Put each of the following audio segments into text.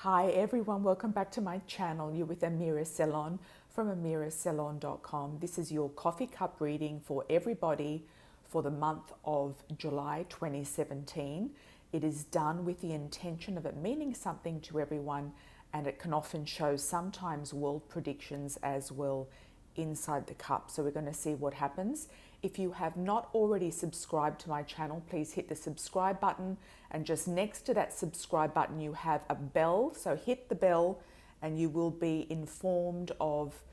Hi everyone, welcome back to my channel. You're with Amira Celon from amiracelon.com. This is your coffee cup reading for everybody for the month of July 2017. It is done with the intention of it meaning something to everyone, and it can often show sometimes world predictions as well inside the cup. So we're going to see what happens. If you have not already subscribed to my channel, please hit the subscribe button, and just next to that subscribe button you have a bell, so hit the bell and you will be informed of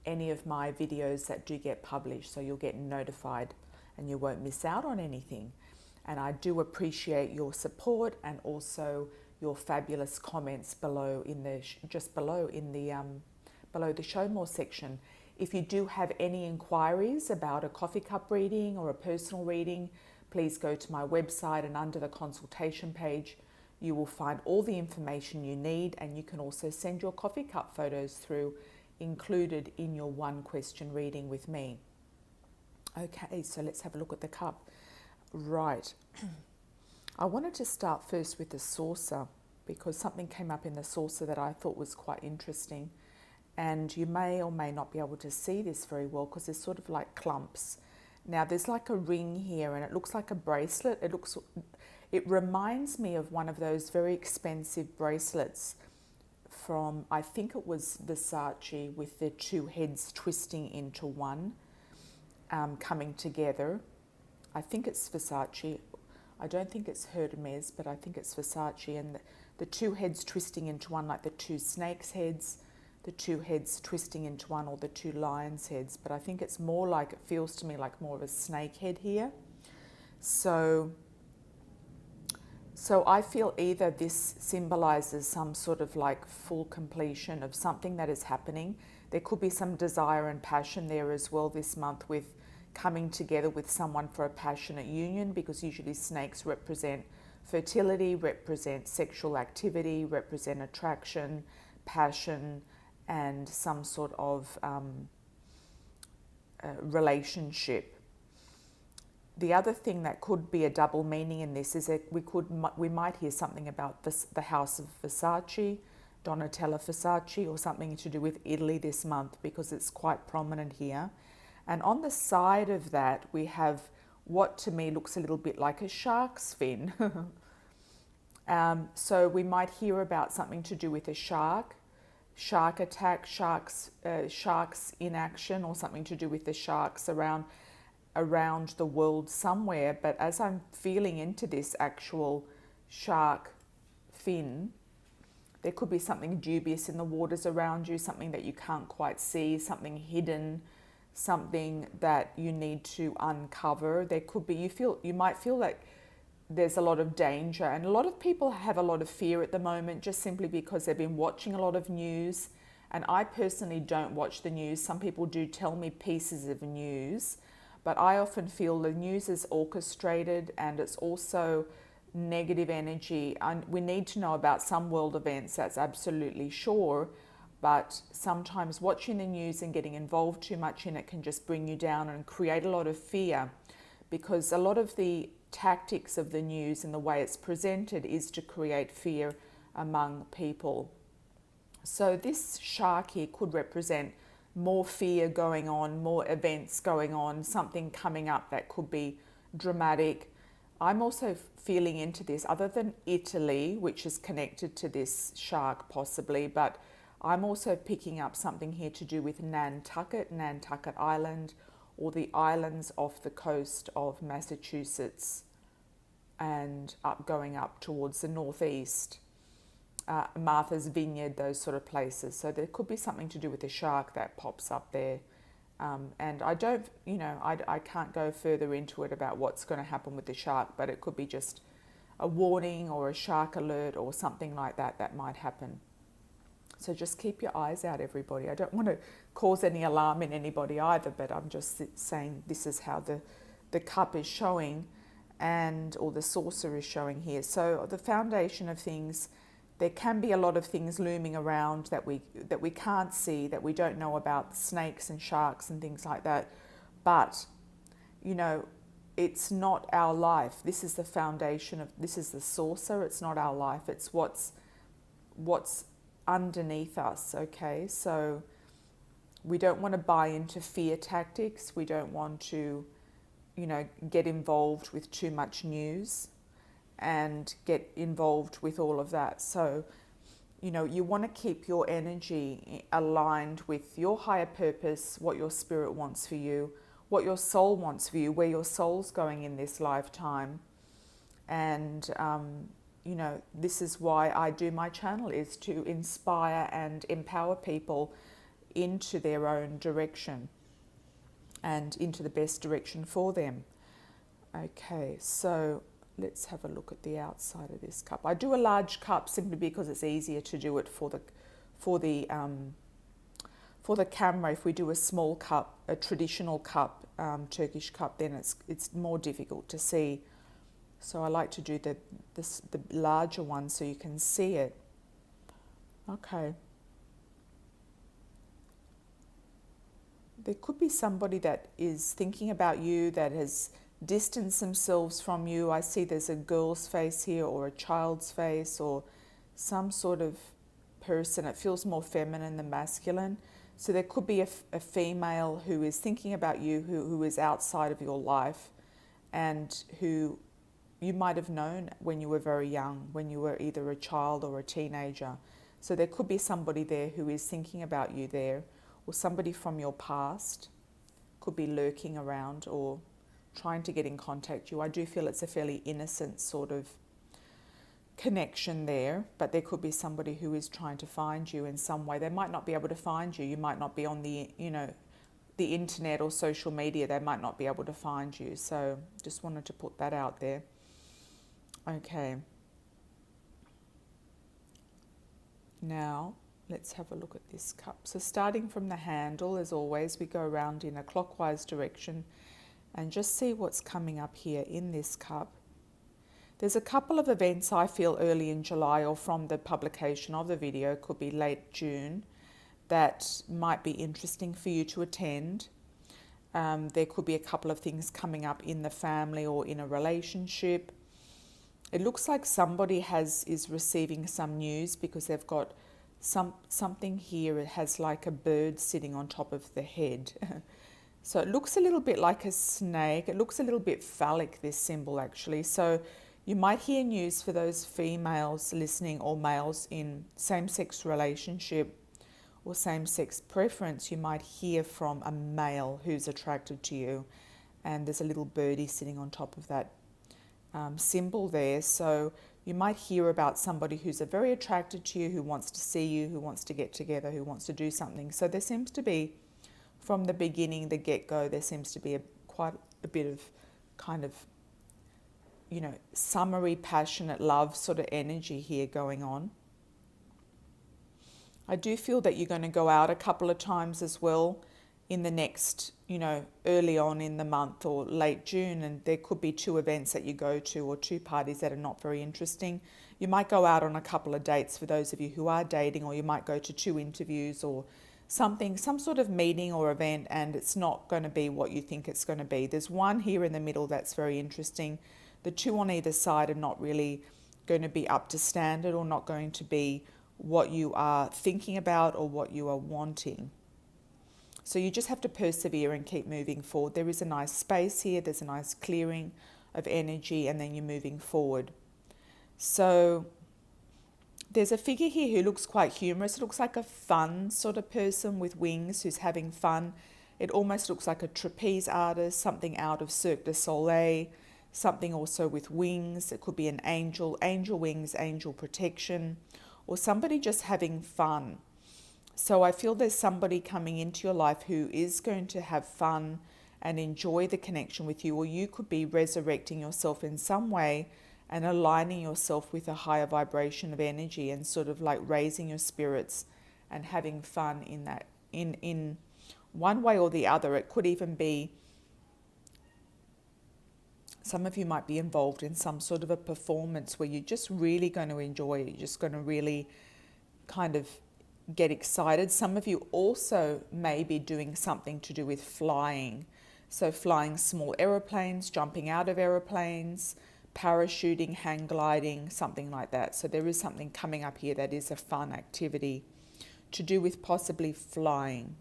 any of my videos that do get published, so you'll get notified and you won't miss out on anything. And I do appreciate your support and also your fabulous comments below in the below the show more section. If you do have any inquiries about a coffee cup reading or a personal reading, please go to my website, and under the consultation page you will find all the information you need, and you can also send your coffee cup photos through, included in your one question reading with me. Okay, so let's have a look at the cup. Right. I wanted to start first with the saucer because something came up in the saucer that I thought was quite interesting. And you may or may not be able to see this very well because there's sort of like clumps. Now there's like a ring here and it looks like a bracelet. It reminds me of one of those very expensive bracelets from, I think it was Versace, with the two heads twisting into one, coming together. I think it's Versace. I don't think it's Hermes, but I think it's Versace. And the two heads twisting into one, like the two snakes' heads, the two heads twisting into one, or the two lions' heads. But I think it's more like, it feels to me like more of a snake head here. So I feel either this symbolizes some sort of like full completion of something that is happening. There could be some desire and passion there as well this month, with coming together with someone for a passionate union, because usually snakes represent fertility, represent sexual activity, represent attraction, passion, and some sort of relationship. The other thing that could be a double meaning in this is that we might hear something about the house of Versace, Donatella Versace, or something to do with Italy this month, because it's quite prominent here. And on the side of that we have what to me looks a little bit like a shark's fin. So we might hear about something to do with a shark attack, sharks in action, or something to do with the sharks around the world somewhere. But as I'm feeling into this actual shark fin, there could be something dubious in the waters around you, something that you can't quite see, something hidden, something that you need to uncover. There could be, you might feel like there's a lot of danger, and a lot of people have a lot of fear at the moment, just simply because they've been watching a lot of news. And I personally don't watch the news. Some people do tell me pieces of news, but I often feel the news is orchestrated, and it's also negative energy. And we need to know about some world events, that's absolutely sure, but sometimes watching the news and getting involved too much in it can just bring you down and create a lot of fear, because a lot of the tactics of the news and the way it's presented is to create fear among people. So this shark here could represent more fear going on, more events going on, something coming up that could be dramatic. I'm also feeling into this, other than Italy, which is connected to this shark possibly, but I'm also picking up something here to do with Nantucket Island, or the islands off the coast of Massachusetts and going up towards the northeast, Martha's Vineyard, those sort of places. So there could be something to do with the shark that pops up there. And I don't, I can't go further into it about what's going to happen with the shark, but it could be just a warning or a shark alert or something like that that might happen. So just keep your eyes out, everybody. I don't want to cause any alarm in anybody either, but I'm just saying this is how the cup is showing, or the saucer is showing here. So the foundation of things, there can be a lot of things looming around that we can't see, that we don't know about, snakes and sharks and things like that. But, it's not our life. This is the foundation of, this is the saucer. It's not our life. It's what's underneath us, okay? So we don't want to buy into fear tactics. We don't want to, get involved with too much news and get involved with all of that. So, you want to keep your energy aligned with your higher purpose, what your spirit wants for you, what your soul wants for you, where your soul's going in this lifetime. And, this is why I do my channel, is to inspire and empower people into their own direction and into the best direction for them. Okay, so let's have a look at the outside of this cup. I do a large cup simply because it's easier to do it for the camera. If we do a small cup, a traditional cup, Turkish cup, then it's more difficult to see. So I like to do the larger one so you can see it. Okay. There could be somebody that is thinking about you, that has distanced themselves from you. I see there's a girl's face here, or a child's face, or some sort of person. It feels more feminine than masculine. So there could be a female who is thinking about you, who is outside of your life, and who you might have known when you were very young, when you were either a child or a teenager. So there could be somebody there who is thinking about you there, or somebody from your past could be lurking around or trying to get in contact with you. I do feel it's a fairly innocent sort of connection there, but there could be somebody who is trying to find you in some way. They might not be able to find you. You might not be on the internet or social media. They might not be able to find you. So just wanted to put that out there. Okay. Now, let's have a look at this cup. So starting from the handle, as always, we go around in a clockwise direction and just see what's coming up here in this cup. There's a couple of events I feel early in July, or from the publication of the video, could be late June, that might be interesting for you to attend. There could be a couple of things coming up in the family or in a relationship. It looks like somebody is receiving some news because they've got something here. It has like a bird sitting on top of the head. So it looks a little bit like a snake. It looks a little bit phallic, this symbol actually. So you might hear news for those females listening, or males in same-sex relationship or same-sex preference. You might hear from a male who's attracted to you, and there's a little birdie sitting on top of that symbol there. So you might hear about somebody who's very attracted to you, who wants to see you, who wants to get together, who wants to do something. So there seems to be, from the beginning, the get-go, there seems to be quite a bit of kind of, summery, passionate love sort of energy here going on. I do feel that you're going to go out a couple of times as well in the next, early on in the month or late June, and there could be 2 events that you go to, or 2 parties that are not very interesting. You might go out on a couple of dates for those of you who are dating, or you might go to 2 interviews or something, some sort of meeting or event, and it's not going to be what you think it's going to be. There's one here in the middle that's very interesting. The 2 on either side are not really going to be up to standard, or not going to be what you are thinking about or what you are wanting. So you just have to persevere and keep moving forward. There is a nice space here. There's a nice clearing of energy, and then you're moving forward. So there's a figure here who looks quite humorous. It looks like a fun sort of person with wings who's having fun. It almost looks like a trapeze artist, something out of Cirque du Soleil, something also with wings. It could be an angel wings, angel protection, or somebody just having fun. So I feel there's somebody coming into your life who is going to have fun and enjoy the connection with you, or you could be resurrecting yourself in some way and aligning yourself with a higher vibration of energy, and sort of like raising your spirits and having fun in that, in one way or the other. It could even be, some of you might be involved in some sort of a performance where you're just really going to enjoy it. You're just going to really kind of get excited. Some of you also may be doing something to do with flying. So flying small aeroplanes, jumping out of aeroplanes, parachuting, hang gliding, something like that. So there is something coming up here that is a fun activity to do with possibly flying.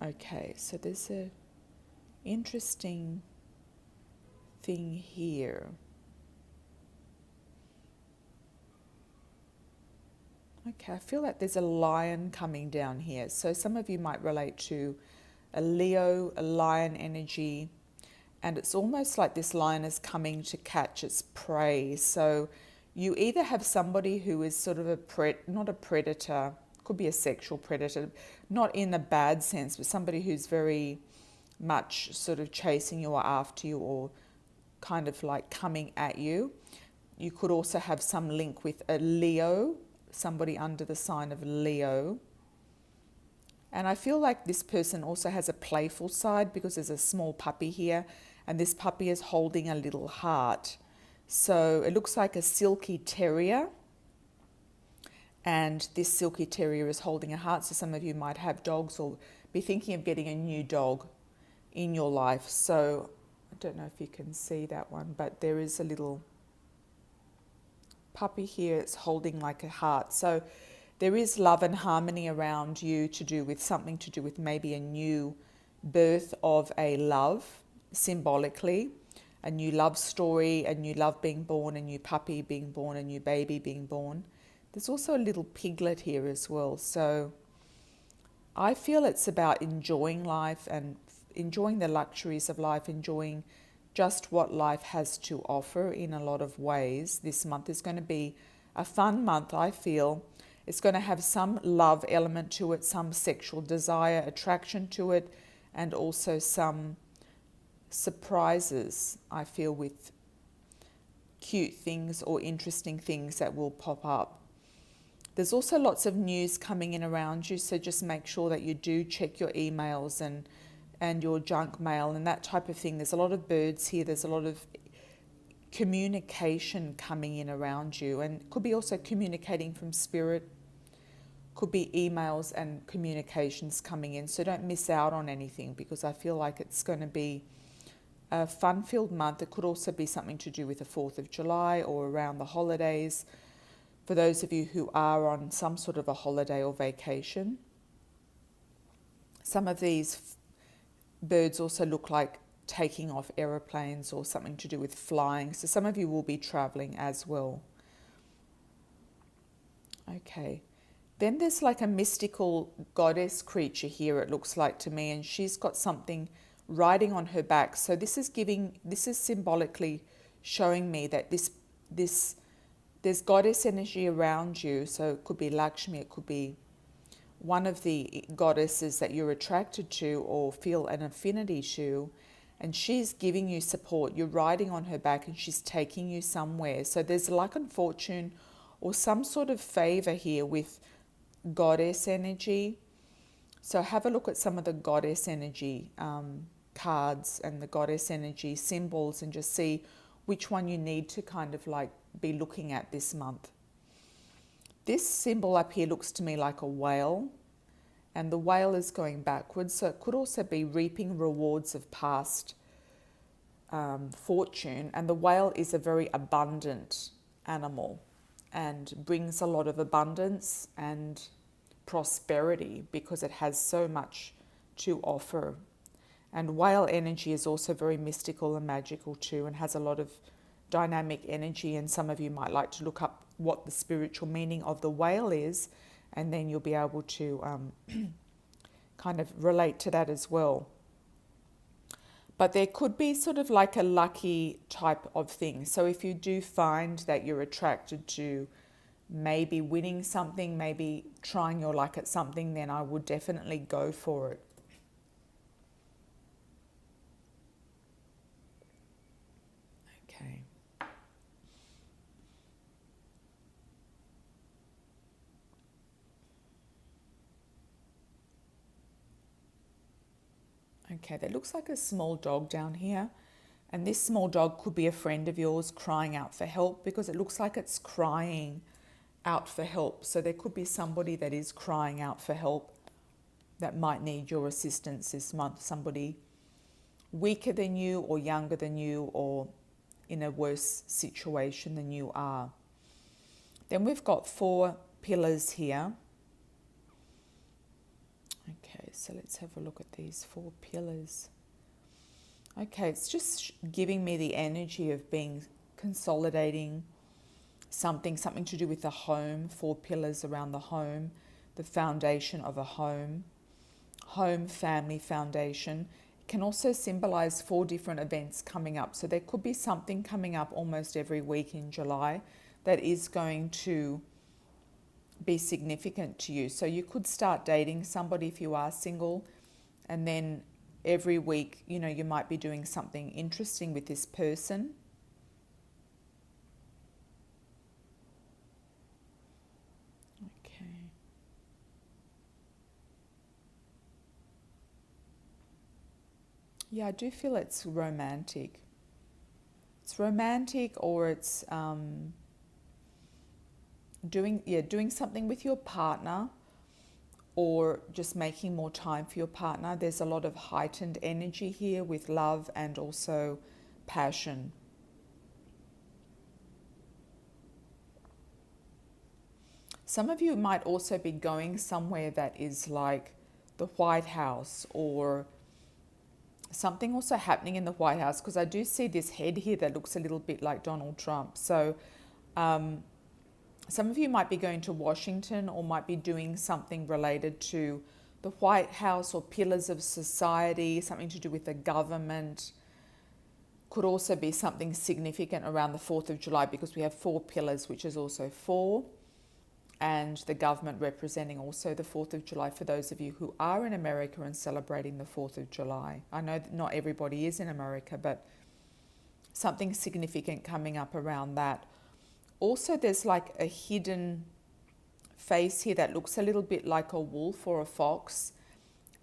Okay, so there's a interesting thing here. Okay, I feel like there's a lion coming down here. So some of you might relate to a Leo, a lion energy, and it's almost like this lion is coming to catch its prey. So you either have somebody who is sort of not a predator, could be a sexual predator, not in a bad sense, but somebody who's very much sort of chasing you or after you or kind of like coming at you. You could also have some link with a Leo, somebody under the sign of Leo. And I feel like this person also has a playful side because there's a small puppy here and this puppy is holding a little heart. So it looks like a silky terrier and this silky terrier is holding a heart. So some of you might have dogs or be thinking of getting a new dog in your life. So I don't know if you can see that one, but there is a little puppy here. It's holding like a heart. So there is love and harmony around you to do with something to do with maybe a new birth of a love, symbolically, a new love story, a new love being born, a new puppy being born, a new baby being born. There's also a little piglet here as well. So I feel it's about enjoying life and enjoying the luxuries of life, enjoying just what life has to offer in a lot of ways. This month is going to be a fun month, I feel. It's going to have some love element to it, some sexual desire, attraction to it, and also some surprises, I feel, with cute things or interesting things that will pop up. There's also lots of news coming in around you, so just make sure that you do check your emails and your junk mail and that type of thing. There's a lot of birds here. There's a lot of communication coming in around you, and could be also communicating from spirit. Could be emails and communications coming in. So don't miss out on anything because I feel like it's going to be a fun-filled month. It could also be something to do with the 4th of July or around the holidays. For those of you who are on some sort of a holiday or vacation. Some of these birds also look like taking off aeroplanes or something to do with flying. So some of you will be traveling as well. Okay. Then there's like a mystical goddess creature here, it looks like to me, and she's got something riding on her back. So this is symbolically showing me that there's goddess energy around you. So it could be Lakshmi, it could be one of the goddesses that you're attracted to or feel an affinity to, and she's giving you support. You're riding on her back and she's taking you somewhere. So there's luck and fortune or some sort of favor here with goddess energy. So have a look at some of the goddess energy cards and the goddess energy symbols and just see which one you need to kind of like be looking at this month. This symbol up here looks to me like a whale, and the whale is going backwards. So it could also be reaping rewards of past fortune. And the whale is a very abundant animal and brings a lot of abundance and prosperity because it has so much to offer. And whale energy is also very mystical and magical too, and has a lot of dynamic energy. And some of you might like to look up what the spiritual meaning of the whale is, and then you'll be able to kind of relate to that as well. But there could be sort of like a lucky type of thing. So if you do find that you're attracted to maybe winning something, maybe trying your luck at something, then I would definitely go for it. Okay. Okay, that looks like a small dog down here. And this small dog could be a friend of yours crying out for help, because it looks like it's crying out for help. So there could be somebody that is crying out for help that might need your assistance this month. Somebody weaker than you or younger than you or in a worse situation than you are. Then we've got 4 pillars here. Okay, so let's have a look at these 4 pillars. Okay, it's just giving me the energy of being consolidating something to do with the home, 4 pillars around the home, the foundation of a home, family foundation. It can also symbolize 4 different events coming up. So there could be something coming up almost every week in July that is going to be significant to you. So you could start dating somebody if you are single, and then every week, you might be doing something interesting with this person. Okay. Yeah, I do feel it's romantic. It's romantic, or it's doing something with your partner, or just making more time for your partner. There's a lot of heightened energy here with love and also passion. Some of you might also be going somewhere that is like the White House, or something also happening in the White House, because I do see this head here that looks a little bit like Donald Trump. So some of you might be going to Washington, or might be doing something related to the White House or pillars of society, something to do with the government. Could also be something significant around the 4th of July, because we have 4 pillars, which is also 4, and the government representing also the 4th of July for those of you who are in America and celebrating the 4th of July. I know that not everybody is in America, but something significant coming up around that. Also, there's like a hidden face here that looks a little bit like a wolf or a fox,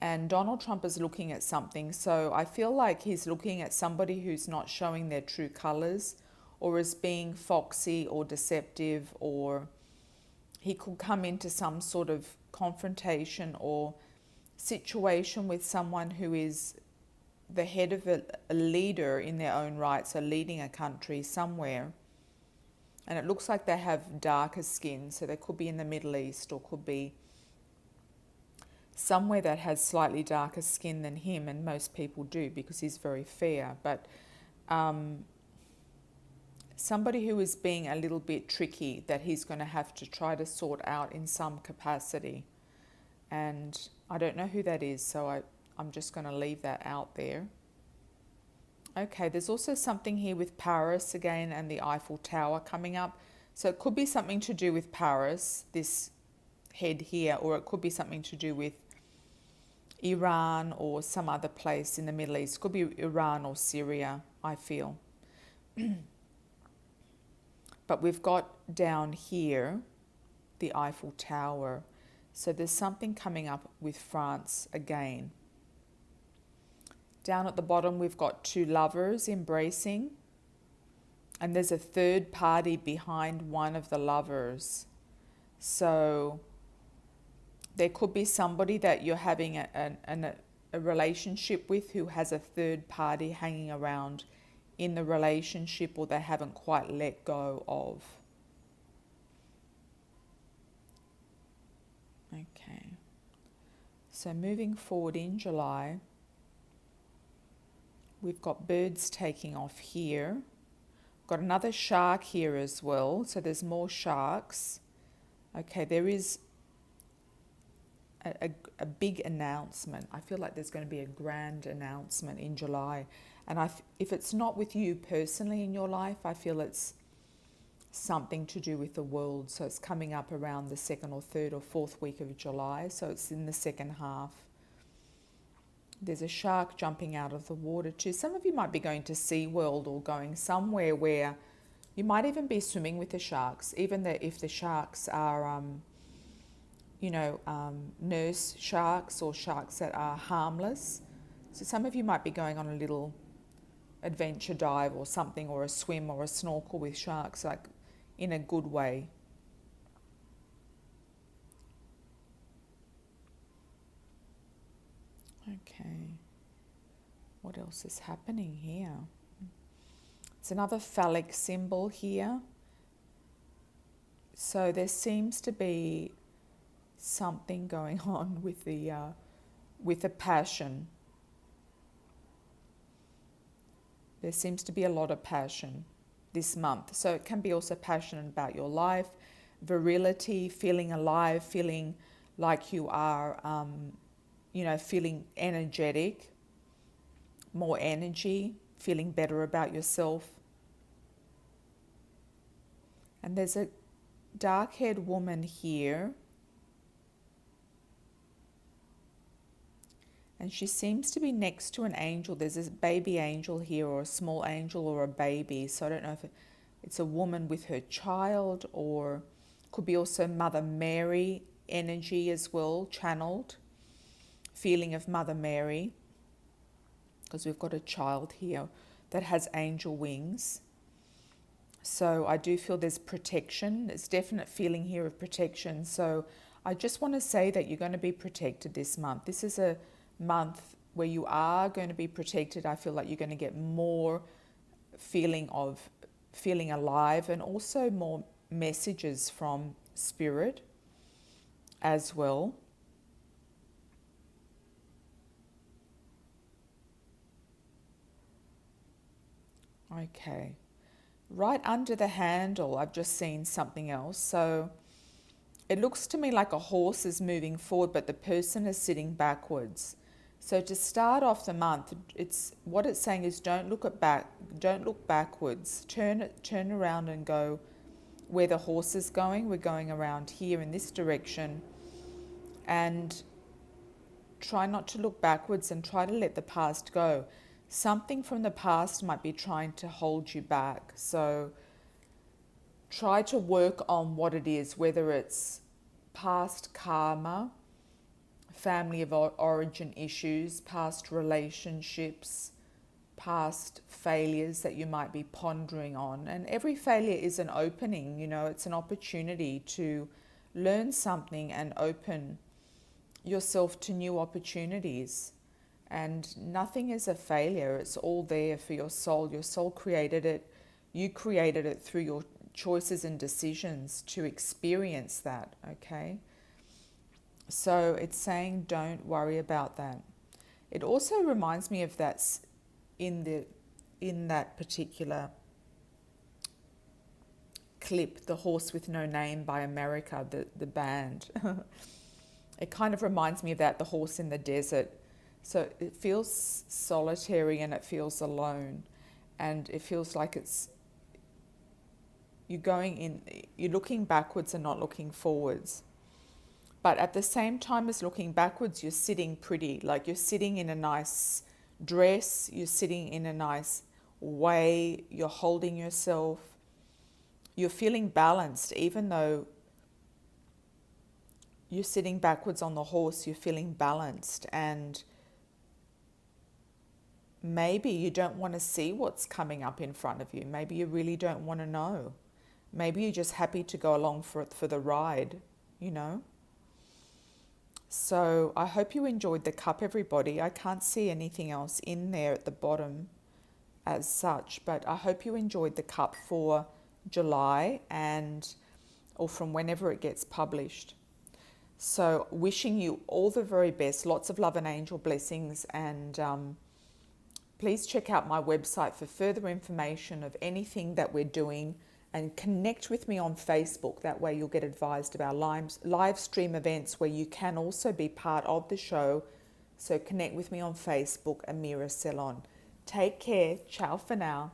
and Donald Trump is looking at something. So I feel like he's looking at somebody who's not showing their true colors, or is being foxy or deceptive, or he could come into some sort of confrontation or situation with someone who is the head of a leader in their own right, so leading a country somewhere. And it looks like they have darker skin, so they could be in the Middle East, or could be somewhere that has slightly darker skin than him, and most people do because he's very fair. But somebody who is being a little bit tricky, that he's going to have to try to sort out in some capacity. And I don't know who that is, so I'm just going to leave that out there. Okay, there's also something here with Paris again, and the Eiffel Tower coming up. So it could be something to do with Paris, this head here, or it could be something to do with Iran or some other place in the Middle East. It could be Iran or Syria, I feel. But we've got down here the Eiffel Tower. So there's something coming up with France again. Down at the bottom, we've got 2 lovers embracing. And there's a third party behind one of the lovers. So there could be somebody that you're having a relationship with who has a third party hanging around in the relationship, or they haven't quite let go of. Okay. So moving forward in July, we've got birds taking off here. Got another shark here as well. So there's more sharks. Okay, there is a big announcement. I feel like there's going to be a grand announcement in July. And if it's not with you personally in your life, I feel it's something to do with the world. So it's coming up around the 2nd or 3rd or 4th week of July. So it's in the second half. There's a shark jumping out of the water too. Some of you might be going to SeaWorld, or going somewhere where you might even be swimming with the sharks, even if the sharks are, nurse sharks, or sharks that are harmless. So some of you might be going on a little adventure dive or something, or a swim or a snorkel with sharks, like in a good way. Okay, what else is happening here? It's another phallic symbol here. So there seems to be something going on with the passion. There seems to be a lot of passion this month. So it can be also passionate about your life, virility, feeling alive, feeling like you are, feeling energetic, more energy, feeling better about yourself. And there's a dark-haired woman here. And she seems to be next to an angel. There's this baby angel here, or a small angel, or a baby. So I don't know if it's a woman with her child, or could be also Mother Mary energy as well, channeled. Feeling of Mother Mary, because we've got a child here that has angel wings. So I do feel there's protection. There's definite feeling here of protection. So I just want to say that you're going to be protected this month. This is a month where you are going to be protected. I feel like you're going to get more feeling of feeling alive, and also more messages from spirit as well. Okay. Right under the handle, I've just seen something else. So it looks to me like a horse is moving forward, but the person is sitting backwards. So to start off the month, what it's saying is don't look backwards. Turn around and go where the horse is going. We're going around here in this direction, and try not to look backwards and try to let the past go. Something from the past might be trying to hold you back. So try to work on what it is, whether it's past karma, family of origin issues, past relationships, past failures that you might be pondering on. And every failure is an opening, it's an opportunity to learn something and open yourself to new opportunities. And nothing is a failure. It's all there for your soul. Your soul created it. You created it through your choices and decisions to experience that, okay? So it's saying don't worry about that. It also reminds me of that in that particular clip, The Horse with No Name by America, the band. It kind of reminds me of that, the horse in the desert. So it feels solitary and it feels alone, and it feels like you're looking backwards and not looking forwards. But at the same time as looking backwards, you're sitting pretty, like you're sitting in a nice dress, you're sitting in a nice way, you're holding yourself, you're feeling balanced. Even though you're sitting backwards on the horse, you're feeling balanced. And maybe you don't want to see what's coming up in front of you. Maybe you really don't want to know. Maybe you're just happy to go along for the ride, So I hope you enjoyed the cup, everybody. I can't see anything else in there at the bottom as such, but I hope you enjoyed the cup for July or from whenever it gets published. So wishing you all the very best, lots of love and angel blessings, and please check out my website for further information of anything that we're doing, and connect with me on Facebook. That way you'll get advised about live stream events where you can also be part of the show. So connect with me on Facebook, Amira Celon. Take care. Ciao for now.